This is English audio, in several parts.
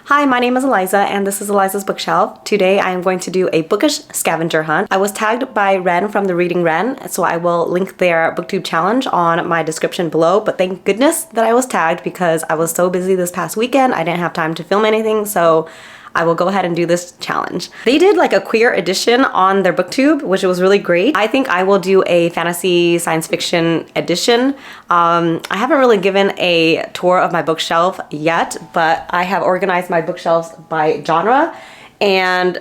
Hi, my name is Eliza and this is Eliza's Bookshelf. Today I am going to do a bookish scavenger hunt. I was tagged by Ren from the Reading Ren, so I will link their booktube challenge on my description below, but thank goodness that I was tagged because I was so busy this past weekend I didn't have time to film anything, so I will go ahead and do this challenge. They did like a queer edition on their booktube, which was really great. I think I will do a fantasy science fiction edition. I haven't really given a tour of my bookshelf yet, but I have organized my bookshelves by genre and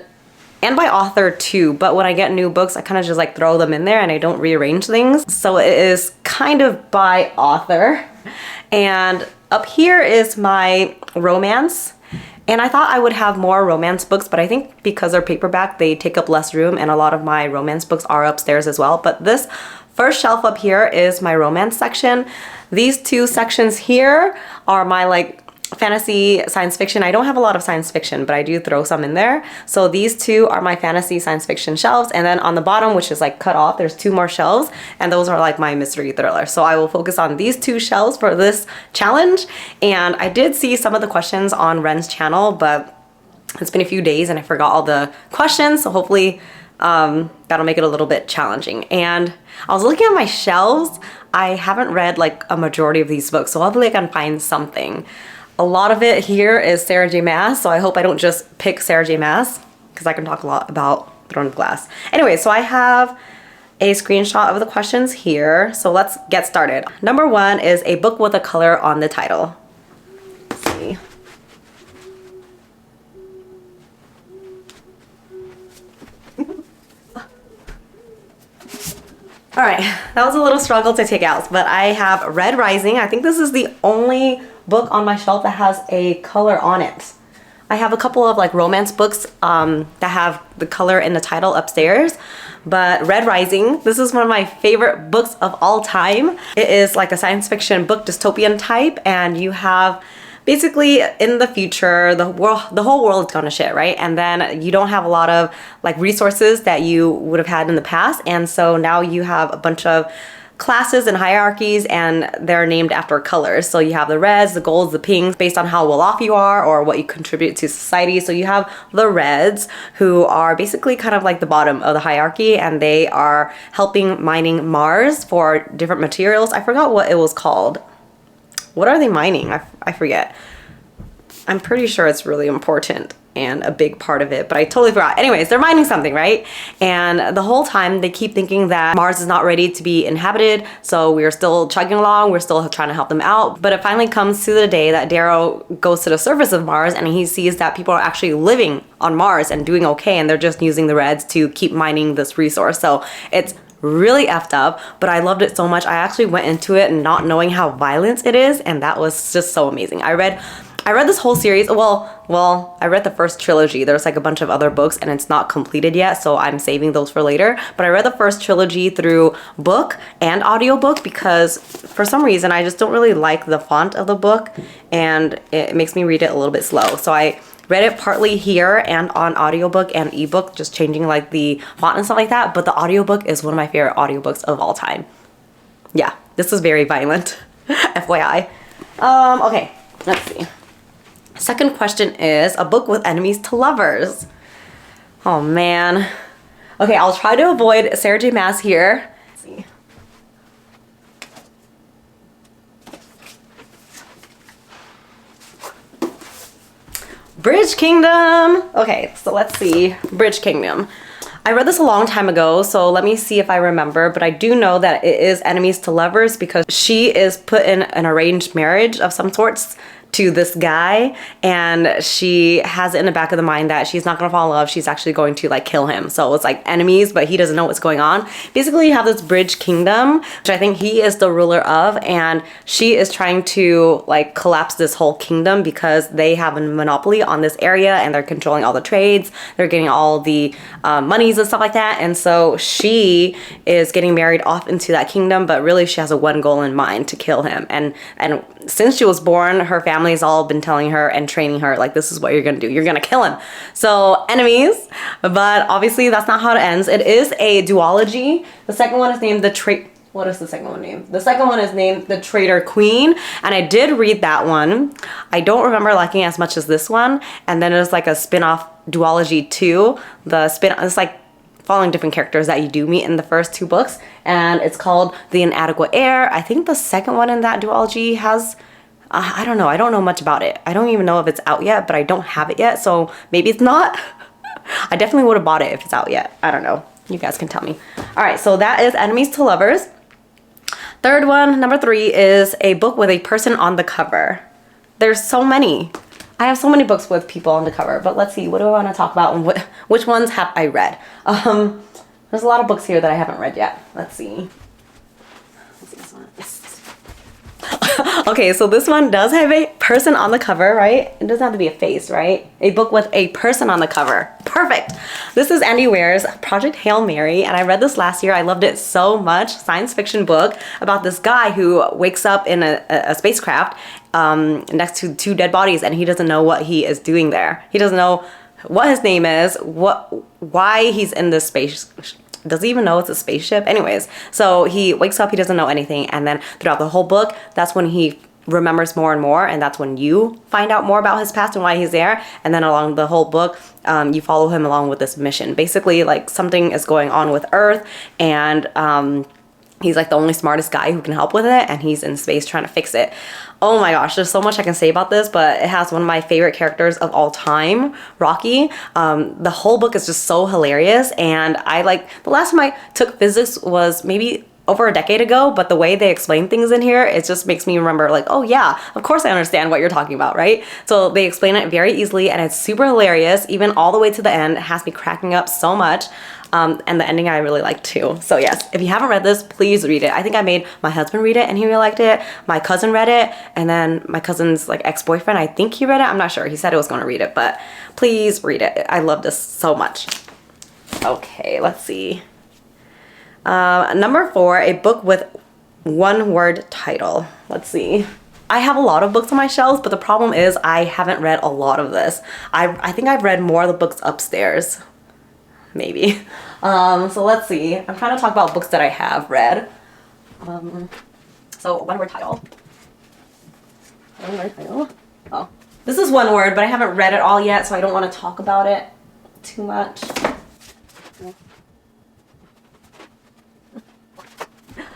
by author too. But when I get new books, I kind of just like throw them in there and I don't rearrange things. So it is kind of by author. And up here is my romance. And I thought I would have more romance books, but I think because they're paperback, they take up less room, and a lot of my romance books are upstairs as well. But this first shelf up here is my romance section. These two sections here are my like fantasy science fiction. I don't have a lot of science fiction, but I do throw some in there. So these two are my fantasy science fiction shelves, and then on the bottom, which is like cut off, there's two more shelves, and those are like my mystery thriller. So I will focus on these two shelves for this challenge. And I did see some of the questions on Ren's channel, but it's been a few days and I forgot all the questions, so hopefully that'll make it a little bit challenging. And I was looking at my shelves. I haven't read like a majority of these books, so hopefully I can find something. A lot of it here is Sarah J Maas, so I hope I don't just pick Sarah J Maas because I can talk a lot about Throne of Glass. Anyway, so I have a screenshot of the questions here, so let's get started. Number one is a book with a color on the title. Let's see. All right, that was a little struggle to take out, but I have Red Rising. I think this is the only book on my shelf that has a color on it. I have a couple of like romance books that have the color in the title upstairs, but Red Rising, this is one of my favorite books of all time. It is like a science fiction book, dystopian type, and you have basically in the future, the whole world is gonna shit, right? And then you don't have a lot of like resources that you would have had in the past. And so now you have a bunch of classes and hierarchies, and they're named after colors. So you have the reds, the golds, the pinks, based on how well off you are or what you contribute to society. So you have the reds, who are basically kind of like the bottom of the hierarchy, and they are helping mining Mars for different materials. I forgot what it was called. What are they mining? I forget. I'm pretty sure it's really important and a big part of it, but I totally forgot. Anyways, they're mining something, right? And the whole time they keep thinking that Mars is not ready to be inhabited, so we're still chugging along, we're still trying to help them out. But it finally comes to the day that Darrow goes to the surface of Mars and he sees that people are actually living on Mars and doing okay, and they're just using the reds to keep mining this resource. So it's really effed up, but I loved it so much. I actually went into it not knowing how violent it is, and that was just so amazing. I read this whole series. Well, I read the first trilogy. There's like a bunch of other books and it's not completed yet, so I'm saving those for later. But I read the first trilogy through book and audiobook because for some reason I just don't really like the font of the book and it makes me read it a little bit slow. So I read it partly here and on audiobook and ebook, just changing like the font and stuff like that. But the audiobook is one of my favorite audiobooks of all time. Yeah, this was very violent, FYI. Okay, let's see. Second question is a book with enemies to lovers. Oh man. Okay, I'll try to avoid Sarah J Maas here. Let's see. Bridge Kingdom. Okay, so let's see. Bridge Kingdom. I read this a long time ago, so let me see if I remember, but I do know that it is enemies to lovers because she is put in an arranged marriage of some sorts to this guy, and she has it in the back of the mind that she's not gonna fall in love, she's actually going to like kill him. So it's like enemies, but he doesn't know what's going on. Basically you have this bridge kingdom, which I think he is the ruler of, and she is trying to like collapse this whole kingdom because they have a monopoly on this area and they're controlling all the trades, they're getting all the monies and stuff like that. And so she is getting married off into that kingdom, but really she has a one goal in mind: to kill him. And since she was born, her family's all been telling her and training her like, this is what you're gonna do, you're gonna kill him. So enemies, but obviously that's not how it ends. It is a duology. The second one is named What is the second one named? The second one is named The Traitor Queen, and I did read that one. I don't remember liking it as much as this one. And then there's like a spin-off duology too. It's like following different characters that you do meet in the first 2 books, and it's called The Inadequate Heir. I think the second one in that duology has, I don't know. I don't know much about it. I don't even know if it's out yet, but I don't have it yet, so maybe it's not. I definitely would have bought it if it's out yet. I don't know. You guys can tell me. All right, so that is Enemies to Lovers. Third one, number 3, is a book with a person on the cover. There's so many. I have so many books with people on the cover, but let's see. What do I want to talk about and which ones have I read? There's a lot of books here that I haven't read yet. Let's see. This one. Okay, so this one does have a person on the cover, right? It doesn't have to be a face, right? A book with a person on the cover. Perfect. This is Andy Weir's Project Hail Mary, and I read this last year. I loved it so much. Science fiction book about this guy who wakes up in a spacecraft next to 2 dead bodies, and he doesn't know what he is doing there. He doesn't know what his name is, why he's in this space. Does he even know it's a spaceship? Anyways, so he wakes up, he doesn't know anything, and then throughout the whole book, that's when he remembers more and more, and that's when you find out more about his past and why he's there. And then along the whole book, you follow him along with this mission. Basically, like, something is going on with Earth, and he's like the only smartest guy who can help with it, and he's in space trying to fix it. Oh my gosh, there's so much I can say about this, but it has one of my favorite characters of all time, Rocky. The whole book is just so hilarious, and the last time I took physics was maybe over a decade ago, but the way they explain things in here, it just makes me remember, like, oh yeah, of course I understand what you're talking about, right? So they explain it very easily, and it's super hilarious, even all the way to the end. It has me cracking up so much. And the ending I really like too. So yes, if you haven't read this, please read it. I think I made my husband read it and he really liked it. My cousin read it, and then my cousin's like ex-boyfriend, I think he read it. I'm not sure. He said he was going to read it, but please read it. I love this so much. Okay, let's see. Number 4, a book with 1-word title. Let's see. I have a lot of books on my shelves, but the problem is I haven't read a lot of this. I think I've read more of the books upstairs. Maybe. So let's see. I'm trying to talk about books that I have read. So 1-word title. 1-word title. Oh, this is 1 word, but I haven't read it all yet, so I don't want to talk about it too much.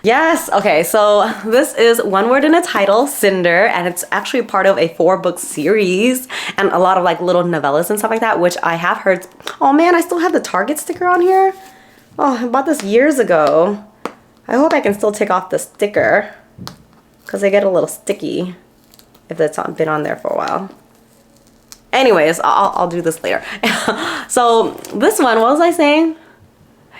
Yes, okay, so this is 1 word in a title, Cinder, and it's actually part of a 4-book series and a lot of like little novellas and stuff like that, which I have heard. Oh man, I still have the Target sticker on here. Oh, I bought this years ago. I hope I can still take off the sticker because they get a little sticky if it's been on there for a while. Anyways, I'll do this later. So this one, what was I saying?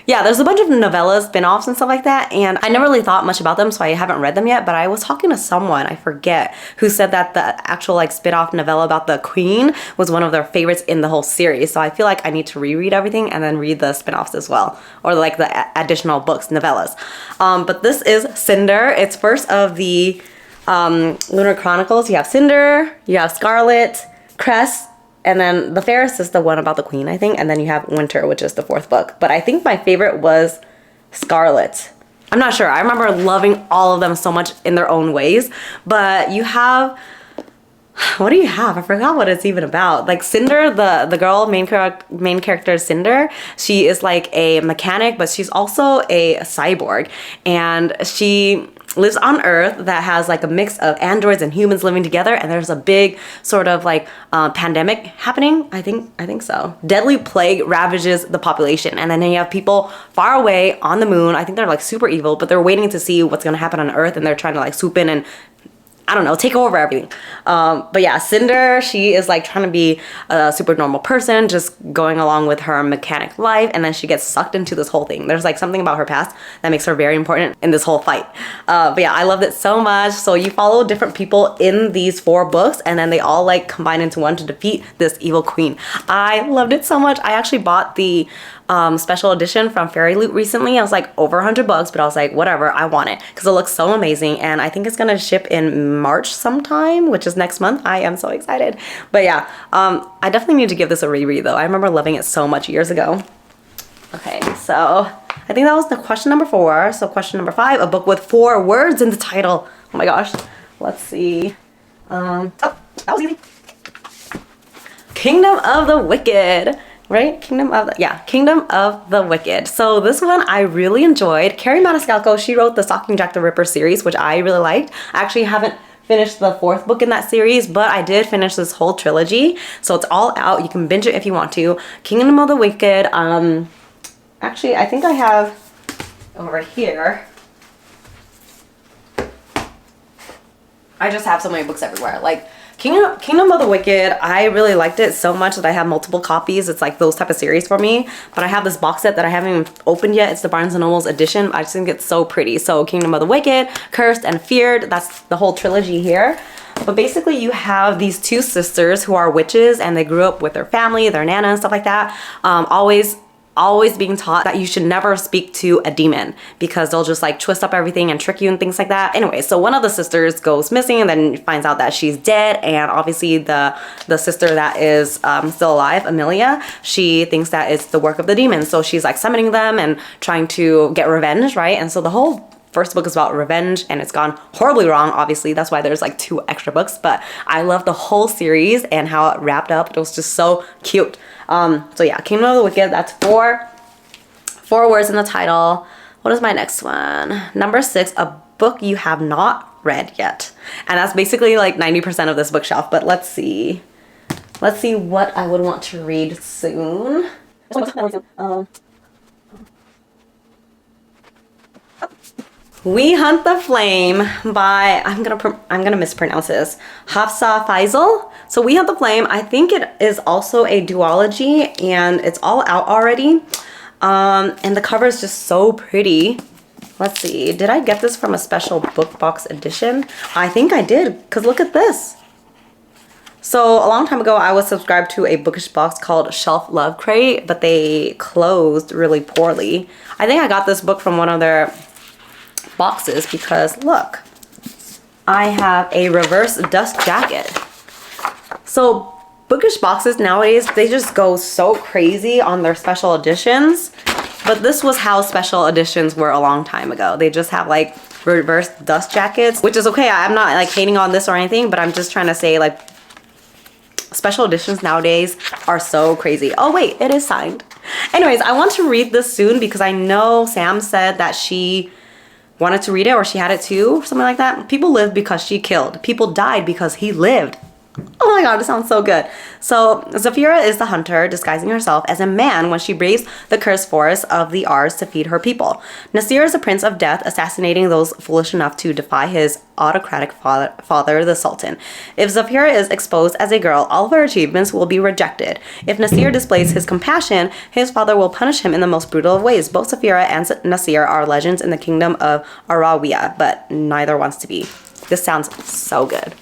Yeah, there's a bunch of novellas, spin-offs and stuff like that, and I never really thought much about them, so I haven't read them yet, but I was talking to someone, I forget, who said that the actual like spin-off novella about the queen was one of their favorites in the whole series, so I feel like I need to reread everything and then read the spin-offs as well, or like the additional books, novellas. But this is Cinder. It's first of the Lunar Chronicles. You have Cinder, you have Scarlet, Cress, and then the Fairest is the one about the queen, I think. And then you have Winter, which is the 4th book. But I think my favorite was Scarlet. I'm not sure. I remember loving all of them so much in their own ways. But you have... What do you have? I forgot what it's even about. Like Cinder, the girl, main character Cinder, she is like a mechanic, but she's also a cyborg. And she lives on Earth that has like a mix of androids and humans living together, and there's a big sort of like pandemic happening. I think so. Deadly plague ravages the population, and then you have people far away on the moon. I think they're like super evil, but they're waiting to see what's gonna happen on Earth, and they're trying to like swoop in and, I don't know, take over everything. But yeah, Cinder, she is like trying to be a super normal person, just going along with her mechanic life, and then she gets sucked into this whole thing. There's like something about her past that makes her very important in this whole fight. But yeah, I loved it so much. So you follow different people in these 4 books, and then they all like combine into one to defeat this evil queen. I loved it so much. I actually bought the special edition from Fairy Loot recently. I was like over $100, but I was like, whatever, I want it because it looks so amazing, and I think it's gonna ship in March sometime, which is next month. I am so excited. But yeah, I definitely need to give this a reread though. I remember loving it so much years ago. Okay, so I think that was the question number 4. So question number 5, a book with 4 words in the title. Oh my gosh. Let's see. Oh, that was easy. Kingdom of the Wicked. Right? Kingdom of the Wicked. So this one I really enjoyed. Carrie Maniscalco, she wrote the Stalking Jack the Ripper series, which I really liked. I actually haven't finished the 4th book in that series, but I did finish this whole trilogy. So it's all out. You can binge it if you want to. Kingdom of the Wicked. Actually, I think I have over here. I just have so many books everywhere. Like Kingdom of the Wicked, I really liked it so much that I have multiple copies. It's like those type of series for me. But I have this box set that I haven't even opened yet. It's the Barnes & Noble's edition. I just think it's so pretty. So Kingdom of the Wicked, Cursed, and Feared. That's the whole trilogy here. But basically you have these 2 sisters who are witches, and they grew up with their family, their nana and stuff like that. Always being taught that you should never speak to a demon because they'll just like twist up everything and trick you and things like that. Anyway, so one of the sisters goes missing and then finds out that she's dead, and obviously the sister that is still alive, Amelia, she thinks that it's the work of the demons. So she's like summoning them and trying to get revenge, right? And so the whole first book is about revenge, and it's gone horribly wrong, obviously. That's why there's like 2 extra books, but I love the whole series and how it wrapped up. It was just so cute. So yeah, Kingdom of the Wicked, that's 4 words in the title. What is my next one? Number 6, a book you have not read yet. And that's basically like 90% of this bookshelf, but let's see. Let's see what I would want to read soon. We Hunt the Flame by, I'm gonna mispronounce this, Hafsa Faisal. So We Hunt the Flame, I think it is also a duology, and it's all out already. And the cover is just so pretty. Let's see, did I get this from a special book box edition? I think I did, because look at this. So a long time ago, I was subscribed to a bookish box called Shelf Love Crate, but they closed really poorly. I think I got this book from one of their boxes because look, I have a reverse dust jacket. So bookish boxes nowadays, they just go so crazy on their special editions, but this was how special editions were a long time ago. They just have like reverse dust jackets, which is okay. I'm not like hating on this or anything, but I'm just trying to say like special editions nowadays are so crazy. Oh wait, it is signed. Anyways, I want to read this soon because I know Sam said that she wanted to read it, or she had it too, something like that. People lived because she killed. People died because he lived. Oh my god, it sounds so good. So Zafira is the hunter disguising herself as a man when she braves the cursed forest of the Ars to feed her people. Nasir is a prince of death, assassinating those foolish enough to defy his autocratic father, the Sultan. If Zafira is exposed as a girl, all of her achievements will be rejected. If Nasir displays his compassion, his father will punish him in the most brutal of ways. Both Zafira and Nasir are legends in the kingdom of Arawiya, but neither wants to be. This sounds so good.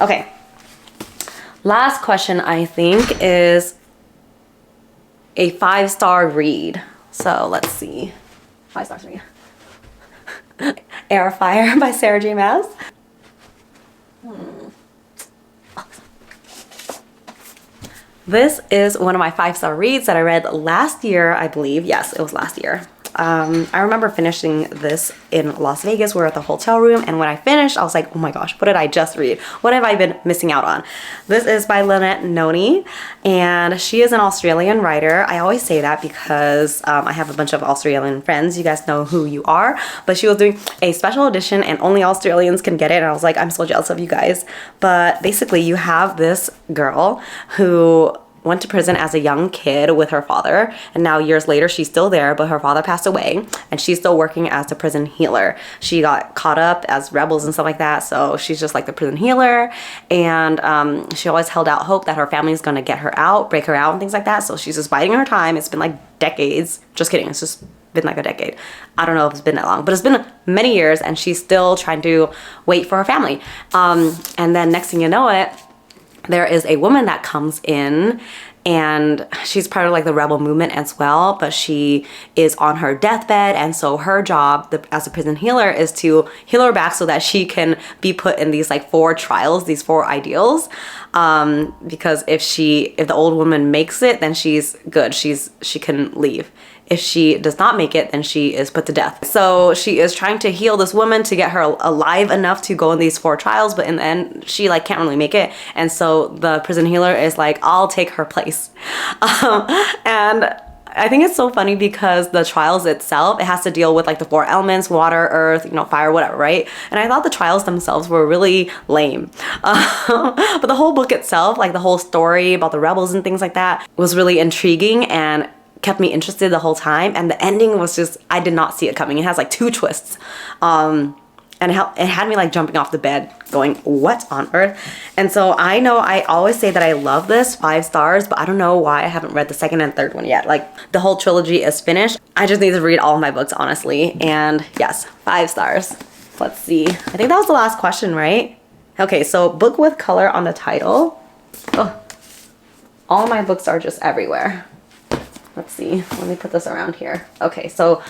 Okay. Last question, I think, is a 5-star read. So let's see. 5 stars read. Air Fire by Sarah J. Maas. This is one of my 5-star reads that I read last year, I believe. Yes, it was last year. I remember finishing this in Las Vegas. We were at the hotel room, and when I finished, I was like, oh my gosh, what did I just read? What have I been missing out on? This is by Lynette Noni, and she is an Australian writer. I always say that because I have a bunch of Australian friends. You guys know who you are, but she was doing a special edition, and only Australians can get it, and I was like, I'm so jealous of you guys. But basically, you have this girl who went to prison as a young kid with her father, and now years later she's still there, but her father passed away and she's still working as the prison healer. She got caught up as rebels and stuff like that, so she's just like the prison healer, and she always held out hope that her family's gonna get her out, break her out and things like that. So she's just biding her time. It's been like decades. Just kidding, it's just been like a decade. I don't know if it's been that long, but it's been many years, and she's still trying to wait for her family. And then next thing you know it, there is a woman that comes in, and she's part of like the rebel movement as well, but she is on her deathbed, and so her job as a prison healer is to heal her back so that she can be put in these like 4 trials, these 4 ideals, because if the old woman makes it, then she's good, she can leave. If she does not make it, then she is put to death. So she is trying to heal this woman to get her alive enough to go in these 4 trials, but in the end, she like can't really make it. And so the prison healer is like, I'll take her place. And I think it's so funny because the trials itself, it has to deal with like the 4 elements, water, earth, you know, fire, whatever, right? And I thought the trials themselves were really lame. But the whole book itself, like the whole story about the rebels and things like that, was really intriguing and kept me interested the whole time. And the ending was just, I did not see it coming. It has like 2 twists. And it had me like jumping off the bed going, what on earth? And so I know I always say that I love this, 5 stars, but I don't know why I haven't read the 2nd and 3rd one yet. Like the whole trilogy is finished. I just need to read all of my books, honestly. And yes, 5 stars. Let's see. I think that was the last question, right? Okay, so book with color on the title. Oh, all my books are just everywhere. Let's see, let me put this around here. Okay, so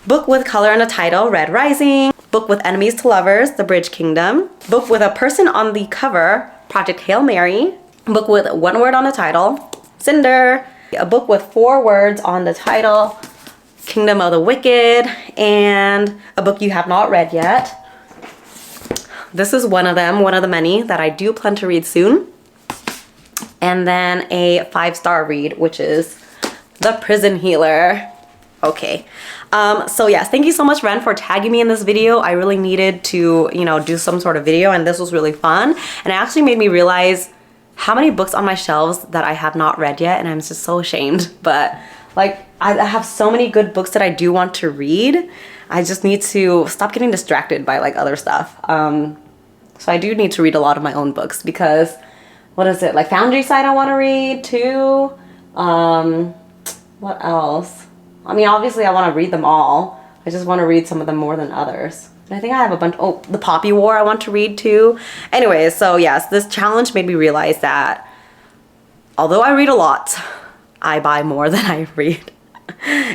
book with color in the title, Red Rising. Book with enemies to lovers, The Bridge Kingdom. Book with a person on the cover, Project Hail Mary. Book with 1 word on the title, Cinder. A book with 4 words on the title, Kingdom of the Wicked. And a book you have not read yet. This is one of them, one of the many that I do plan to read soon. And then a 5-star read, which is The Prison Healer. Okay, so yes, thank you so much, Ren, for tagging me in this video. I really needed to, you know, do some sort of video, and this was really fun. And it actually made me realize how many books on my shelves that I have not read yet, and I'm just so ashamed. But like, I have so many good books that I do want to read. I just need to stop getting distracted by like other stuff. So I do need to read a lot of my own books because, what is it, like Foundry Side I want to read too. What else? I mean, obviously I want to read them all. I just want to read some of them more than others. And I think I have a bunch. Oh, The Poppy War I want to read too. Anyways, so yes, this challenge made me realize that although I read a lot, I buy more than I read.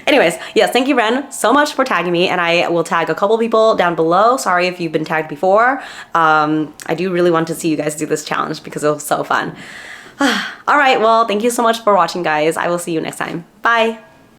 Anyways, yes, thank you, Ren, so much for tagging me, and I will tag a couple people down below. Sorry if you've been tagged before. I do really want to see you guys do this challenge because it was so fun. All right, well, thank you so much for watching, guys. I will see you next time. Bye.